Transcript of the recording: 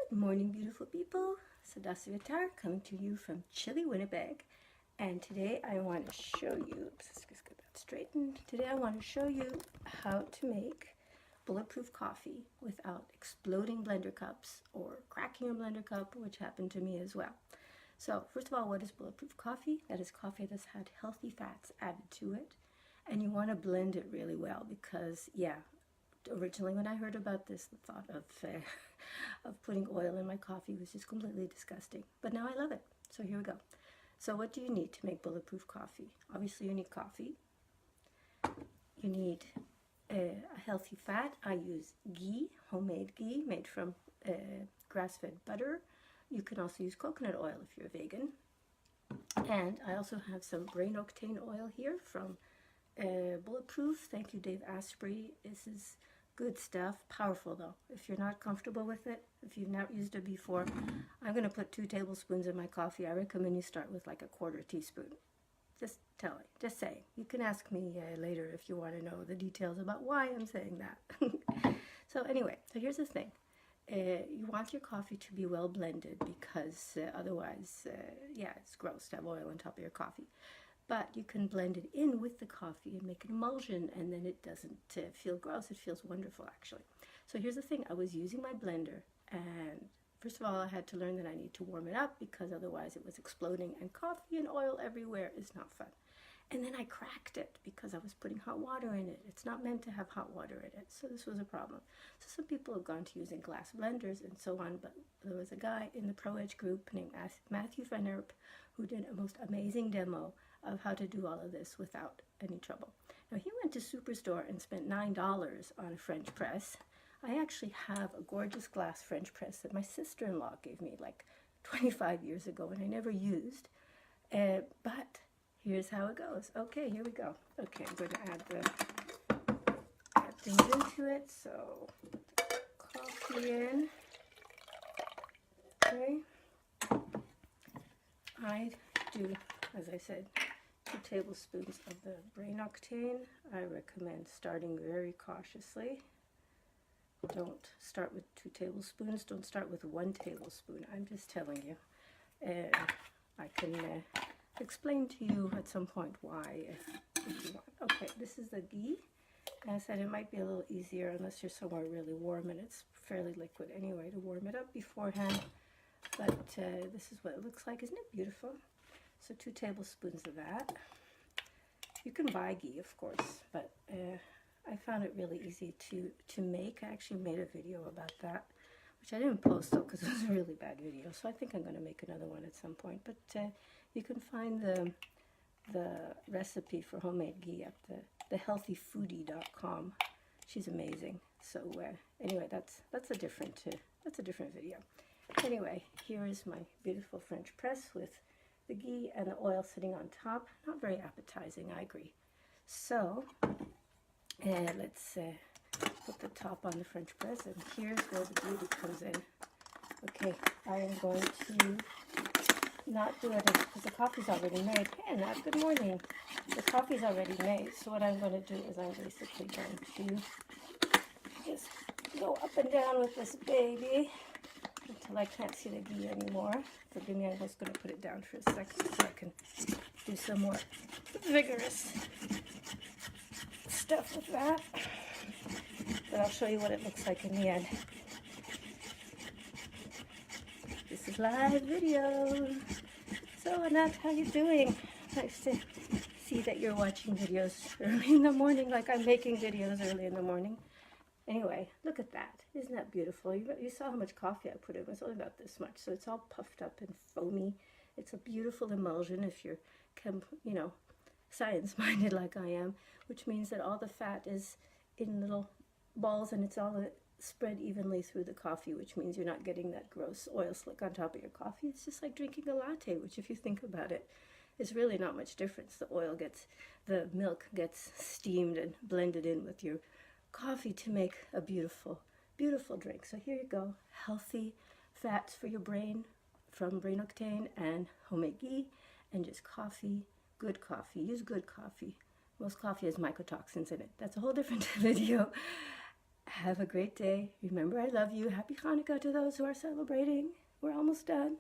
Good morning, beautiful people. Sadasi Vitar coming to you from chilly Winnipeg. And today I want to show you, let's just get that straightened. Today I want to show you how to make bulletproof coffee without exploding blender cups or cracking a blender cup, which happened to me as well. So first of all, what is bulletproof coffee? That is coffee that's had healthy fats added to it. And you want to blend it really well because, yeah, originally when I heard about this, the thought of putting oil in my coffee was just completely disgusting. But now I love it. So here we go. So what do you need to make bulletproof coffee? Obviously you need coffee. You need a healthy fat. I use ghee, homemade ghee made from grass-fed butter. You can also use coconut oil if you're a vegan. And I also have some brain octane oil here from Bulletproof. Thank you, Dave Asprey. This is good stuff. Powerful though. If you're not comfortable with it, if you've not used it before, I'm going to put 2 tablespoons in my coffee. I recommend you start with like a 1/4 teaspoon. Just say. You can ask me later if you want to know the details about why I'm saying that. So anyway, so here's the thing. You want your coffee to be well blended because otherwise, yeah, it's gross to have oil on top of your coffee. But you can blend it in with the coffee and make an emulsion, and then it doesn't feel gross. It feels wonderful, actually. So here's the thing. I was using my blender, and first of all, I had to learn that I need to warm it up because otherwise it was exploding, and coffee and oil everywhere is not fun. And then I cracked it because I was putting hot water in it. It's not meant to have hot water in it, so this was a problem. So some people have gone to using glass blenders and so on, but there was a guy in the Pro Edge group named Matthew Van Erp who did a most amazing demo of how to do all of this without any trouble. Now he went to Superstore and spent $9 on a French press. I actually have a gorgeous glass French press that my sister-in-law gave me like 25 years ago and I never used, but here's how it goes. Okay, here we go. Okay, I'm going to add things into it. So coffee in. Okay. I do, as I said, 2 tablespoons of the brain octane. I recommend starting very cautiously. Don't start with 2 tablespoons. Don't start with 1 tablespoon. I'm just telling you. I can explain to you at some point why if you want. Okay, this is the ghee. As I said, it might be a little easier unless you're somewhere really warm, and it's fairly liquid anyway to warm it up beforehand. But this is what it looks like. Isn't it beautiful? So 2 tablespoons of that. You can buy ghee, of course, but I found it really easy to make. I actually made a video about that, which I didn't post though because it was a really bad video. So I think I'm going to make another one at some point. But you can find the recipe for homemade ghee at thehealthyfoodie.com. She's amazing. So anyway, that's a different video. Anyway, here is my beautiful French press with the ghee and the oil sitting on top. Not very appetizing, I agree. So let's put the top on the French press, and here's where the beauty comes in. Okay, I am going to not do it because the coffee's already made. Hey, Nat, good morning. The coffee's already made, so what I'm going to do is I'm basically going to just go up and down with this baby until I can't see the ghee anymore. Forgive me, I'm just going to put it down for a second so I can do some more vigorous stuff with that. But I'll show you what it looks like in the end. This is live video. So Annette, how you doing? Nice to see that you're watching videos early in the morning, like I'm making videos early in the morning. Anyway, look at that. Isn't that beautiful? You saw how much coffee I put in. It's only about this much, so it's all puffed up and foamy. It's a beautiful emulsion if you're, science-minded like I am, which means that all the fat is in little balls and it's all spread evenly through the coffee, which means you're not getting that gross oil slick on top of your coffee. It's just like drinking a latte, which if you think about it, is really not much difference. The milk gets steamed and blended in with your coffee to make a beautiful, beautiful drink. So here you go, healthy fats for your brain from Brain Octane and homemade ghee, and just coffee, good coffee. Use good coffee. Most coffee has mycotoxins in it. That's a whole different video. Have a great day. Remember, I love you. Happy Hanukkah to those who are celebrating. We're almost done.